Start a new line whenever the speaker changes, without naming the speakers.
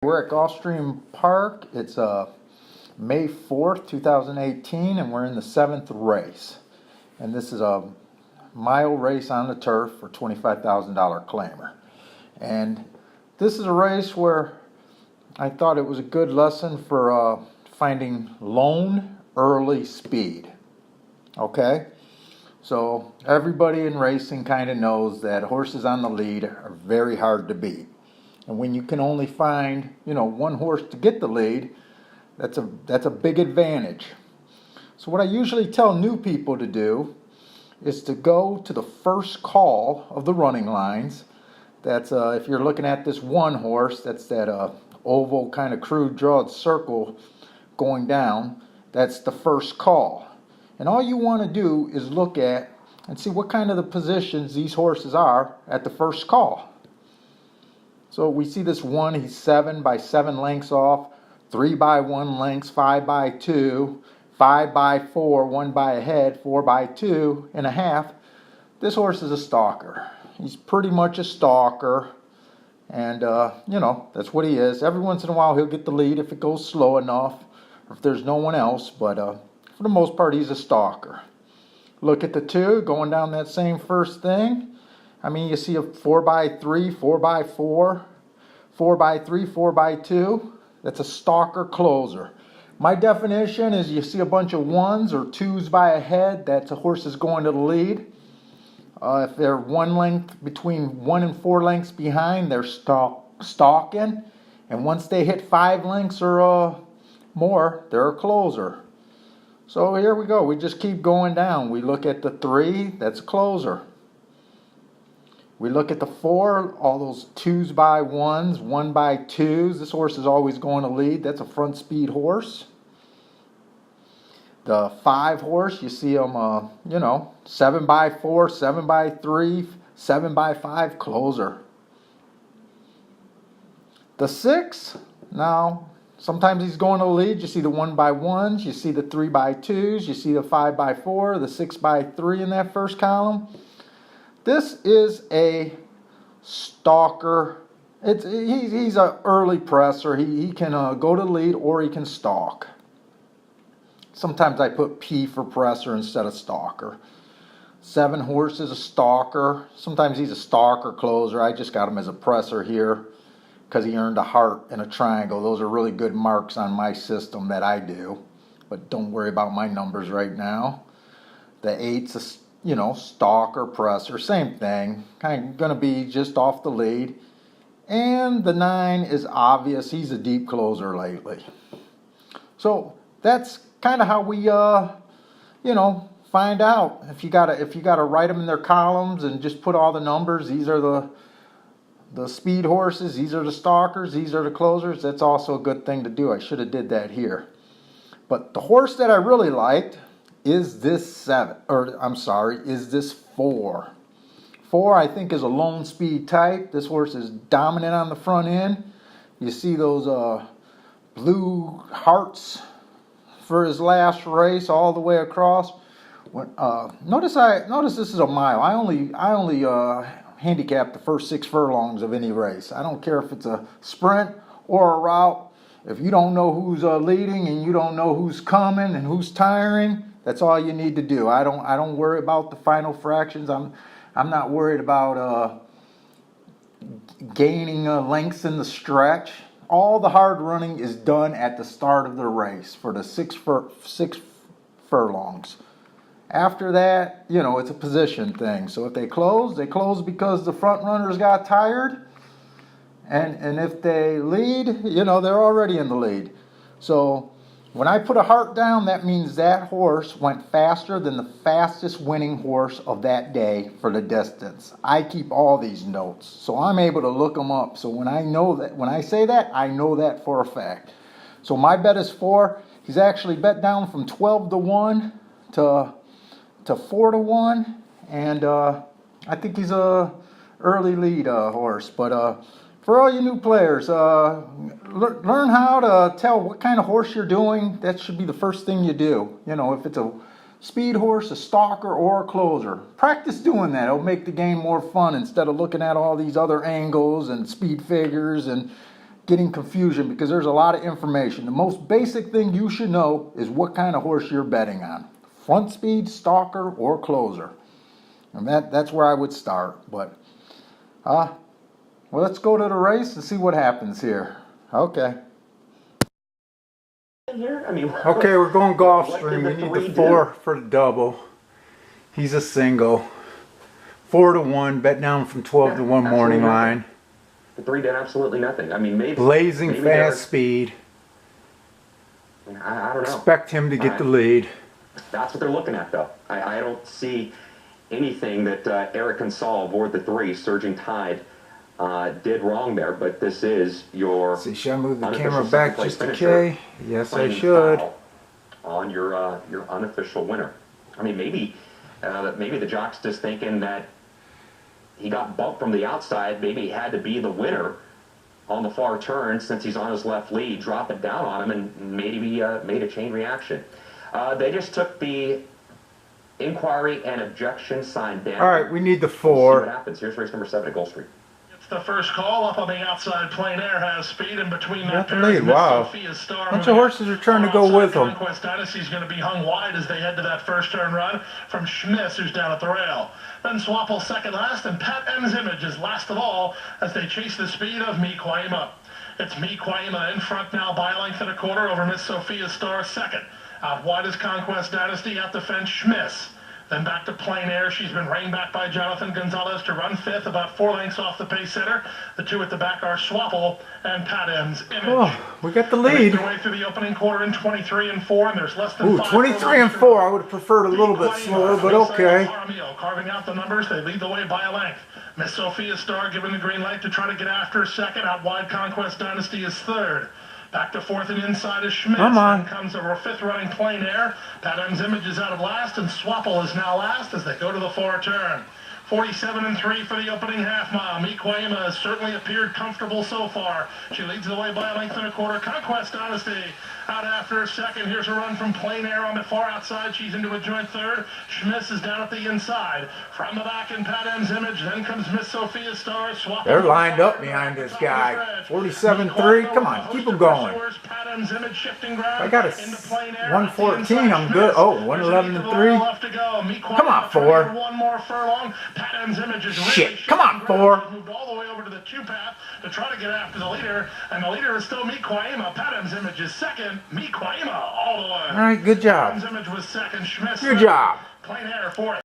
We're at Gulfstream Park. It's May 4th, 2018, and we're in the 7th race. And this is a mile race on the turf for $25,000 claimer. And this is a race where I thought it was a good lesson for finding lone early speed. Okay? So everybody in racing kind of knows that horses on the lead are very hard to beat. And when you can only find, one horse to get the lead, that's a big advantage. So what I usually tell new people to do is to go to the first call of the running lines. That's if you're looking at this one horse, that's that oval kind of crude drawn circle going down. That's the first call. And all you want to do is look at and see what kind of the positions these horses are at the first call. So we see this one, he's 7 by 7 lengths off, 3 by 1 lengths, 5 by 2, 5 by 4, 1 by a head, 4 by 2 and a half. This horse is a stalker. He's pretty much a stalker, and that's what he is. Every once in a while he'll get the lead if it goes slow enough, or if there's no one else, but for the most part he's a stalker. Look at the 2 going down that same first thing. I mean, you see a 4 by 3, 4 by 4, 4 by 3, 4 by 2. That's a stalker closer. My definition is you see a bunch of 1s or 2s by a head, that's a horse is going to the lead. If they're 1 length, between 1 and 4 lengths behind, they're stalking. And once they hit 5 lengths or more, they're a closer. So here we go. We just keep going down. We look at the 3, that's a closer. We look at the 4, all those 2s by 1s, 1 by 2s. This horse is always going to lead. That's a front speed horse. The 5 horse, you see him, 7 by 4, 7 by 3, 7 by 5, closer. The 6, now, sometimes he's going to lead. You see the 1 by 1s, you see the 3 by 2s, you see the 5 by 4, the 6 by 3 in that first column. This is a stalker. He's an early presser. He can go to lead or he can stalk. Sometimes I put P for presser instead of stalker. 7 horse is a stalker. Sometimes he's a stalker closer. I just got him as a presser here because he earned a heart and a triangle. Those are really good marks on my system that I do. But don't worry about my numbers right now. The 8's a stalker, presser, same thing. Kind of going to be just off the lead. And the 9 is obvious. He's a deep closer lately. So that's kind of how we, find out. If you gotta write them in their columns and just put all the numbers. These are the speed horses. These are the stalkers. These are the closers. That's also a good thing to do. I should have did that here. But the horse that I really liked is this 4. 4, I think, is a lone speed type. This horse is dominant on the front end. You see those blue hearts for his last race all the way across. Notice this is a mile. I only handicap the first 6 furlongs of any race. I don't care if it's a sprint or a route. If you don't know who's leading and you don't know who's coming and who's tiring, that's all you need to do. I don't worry about the final fractions. I'm not worried about gaining lengths in the stretch. All the hard running is done at the start of the race for the 6 furlongs. After that, it's a position thing. So if they close because the front runners got tired. And if they lead, they're already in the lead. So when I put a heart down, that means that horse went faster than the fastest winning horse of that day for the distance. I keep all these notes, so I'm able to look them up. So when I say that, I know that for a fact. So my bet is 4. He's actually bet down from 12 to 1 to 4 to 1, and I think he's a early lead horse. But for all you new players, learn how to tell what kind of horse you're doing. That should be the first thing you do. If it's a speed horse, a stalker, or a closer. Practice doing that. It'll make the game more fun instead of looking at all these other angles and speed figures and getting confusion because there's a lot of information. The most basic thing you should know is what kind of horse you're betting on. Front speed, stalker, or closer. And that's where I would start. But, well, let's go to the race and see what happens here. Okay. Okay, we're going Gulfstream. We need the 4 for the double. He's a single. 4-1, bet down from 12 to 1 morning line.
The 3 did absolutely nothing. I mean, maybe
blazing fast speed.
I don't know.
Expect him to get the lead.
That's what they're looking at, though. I don't see anything that Eric Consol aboard the 3, Surging Tide, did wrong there. But this is your.
See, should I move the camera back just a K? Yes, I should.
On your unofficial winner. I mean, maybe the jock's just thinking that he got bumped from the outside. Maybe he had to be the winner on the far turn since he's on his left lead, drop it down on him, and maybe made a chain reaction. They just took the inquiry and objection sign down.
All right, we need the 4.
We'll see what happens. Here's race number 7 at Gulfstream.
It's the first call. Up on the outside, Plain Air has speed, and between that pair,
lead. Wow.
Star.
Bunch of horses are trying to go with them.
Conquest Dynasty is going to be hung wide as they head to that first turn run from Schmiss, who's down at the rail. Then Swapple second last, and Pat M's Image is last of all as they chase the speed of Mi Kwaima. It's Mi Kwaima in front now by a length and a quarter over Miss Sophia Star second. Out wide is Conquest Dynasty, at the fence Schmiss. Then back to Plain Air. She's been reined back by Jonathan Gonzalez to run 5th, about 4 lengths off the pace setter. The 2 at the back are Swapple and Pat M's Image.
Oh, we got the lead.
Their way through the opening quarter in 23 and 4, and there's less than 5.
23 and 4. I would have preferred a little bit slower, but okay.
Carving out the numbers, they lead the way by a length. Miss Sophia Star giving the green light to try to get after second. Out wide, Conquest Dynasty is third. Back to 4th and inside is Schmidt.
Come on.
Then comes over 5th running Plain Air. Pat M's Image is out of last, and Swapple is now last as they go to the far turn. 47 and 3 for the opening half mile. Mi Kwaima has certainly appeared comfortable so far. She leads the way by a length and a quarter. Conquest Dynasty out after second. Here's a run from Plain Air on the far outside. She's into a joint third. Schmiss is down at the inside. From the back in Pat M's Image. Then comes Miss Sophia Star. Swapple.
They're lined up behind this guy. 47-3. Come on, keep them going. I got a 114. I'm good. Oh, 111-3. Come on, 4.
One more furlong. Pat M's Image is
shit. Come on, 4.
Moved all the way over to the 2 path to try to get after the leader, and the leader is still Mi Kwaima. Pat M's Image is second. Mi Kwaima all the way.
All right, good job.
Pat M's Image was second. Schmiss.
Good job.
Plain Air fourth.